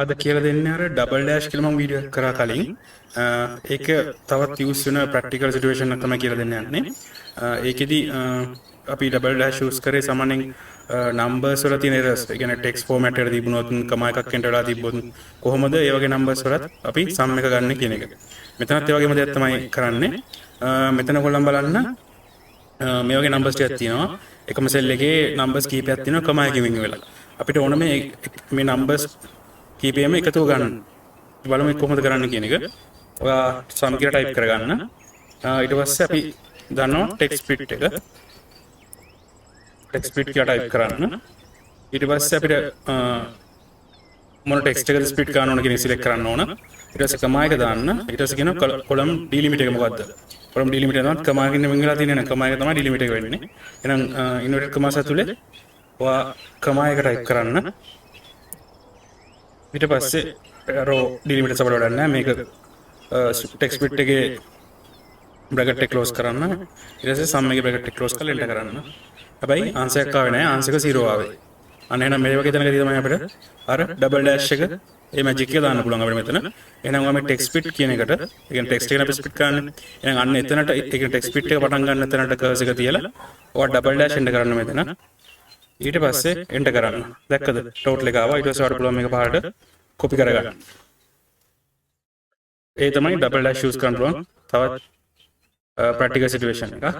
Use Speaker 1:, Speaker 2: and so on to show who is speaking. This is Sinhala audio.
Speaker 1: අද කියලා දෙන්නේ අර ඩබල් ඩෑෂ් කියලා මම වීඩියෝ එකක් කරා කලින්. ඒක තවත් යූස් වෙන ප්‍රැක්ටිකල් සිටුේෂන් එකක් තමයි කියලා දෙන්න යන්නේ. ඒකෙදි අපි ඩබල් ඩෑෂ් යූස් කරේ සාමාන්‍යයෙන් නම්බර්ස් වල තියෙන එරර්ස්. ඒ කියන්නේ ටෙක්ස්ට් ෆෝමැට් එකට තිබුණොත් කම එකක් එන්ටර් වෙලා තිබ්බොත් කොහොමද ඒ වගේ නම්බර්ස් වලත් අපි සම් එක ගන්න කියන එක. මෙතනත් ඒ වගේම දෙයක් තමයි කරන්නේ. මෙතන ඔයගොල්ලන් බලන්න මේ වගේ නම්බර්ස් ටිකක් තියෙනවා. එකම සෙල් එකේ නම්බර්ස් කීපයක් තියෙනවා කම එකකින් වෙන් වෙලා. අපිට ඕන මේ නම්බර්ස් කීපයම එකතු ගන්න. බලමු කොහොමද කරන්න කියන එක. ඔයා සම් කියලා ටයිප් කරගන්න. ඊට පස්සේ අපි දන්නවා ටෙක්ස්ට් ස්පීඩ් එක. ටෙක්ස්ට් ස්පීඩ් කියලා ටයිප් කරන්න. ඊට පස්සේ අපිට මොන ටෙක්ස්ට් එකද ස්පීඩ් ගන්න ඕන කියන එක සිලෙක්ට් කරන්න ඕන. ඊට පස්සේ කමා එක දාන්න. ඊට පස්සේ කියනවා කොලම් ඩිලිමිට් එක මොකද්ද? කොලම් ඩිලිමිට් එක තමයි කමා එකකින් වෙන් වෙලා තියෙන කමා එක තමයි ඩිලිමිට් එක වෙන්නේ. එහෙනම් ඉන්වර්ටඩ් කමාස් ඇතුලේ ඔයා කමා එක ටයිප් කරන්න. ඊට පස්සේ රෝ ඩිලිමිටර් සබල වැඩක් නැහැ. මේක ටෙක්ස්ට් බිට් එකේ බ්‍රැකට් එක ක්ලෝස් කරන්න. ඊට පස්සේ සම් එකේ බ්‍රැකට් එක ක්ලෝස් කරලා එන්ටර් කරන්න. හැබැයි ආන්සර් එක ආවේ නැහැ. ආන්සර් එක 0 ආවේ. අන්න එහෙනම් මේ වගේ තැනකදී තමයි අපිට අර ඩබල් ඩෑෂ් එක මේ මැජික් එක දාන්න පුළුවන් අපිට මෙතන. එහෙනම් ඔයා මේ ටෙක්ස්ට් බිට් කියන එකට, ඒ කියන්නේ ටෙක්ස්ට් එක අපි ස්පිට් කරන්නේ. එහෙනම් අන්න එතනට ඒ කියන්නේ ටෙක්ස්ට් බිට් එක පටන් ගන්න තැනට කර්ස් එක තියලා ඔයා ඩබල් ඩෑෂ් එන්ටර් කරන්න මෙතන. ඊට පස්සේ එන්ටර් කරන්න. දැක්කද? ටෝටල් එක ආවා. ඊට පස්සේ ඔයාලට පුළුවන් මේක පහළට කොපි කරගන්න. ඒ තමයි ඩබල් ඩෑෂ් යූස් කරන්න පුළුවන් තවත් ප්‍රැක්ටිකල් සිටුේෂන් එක.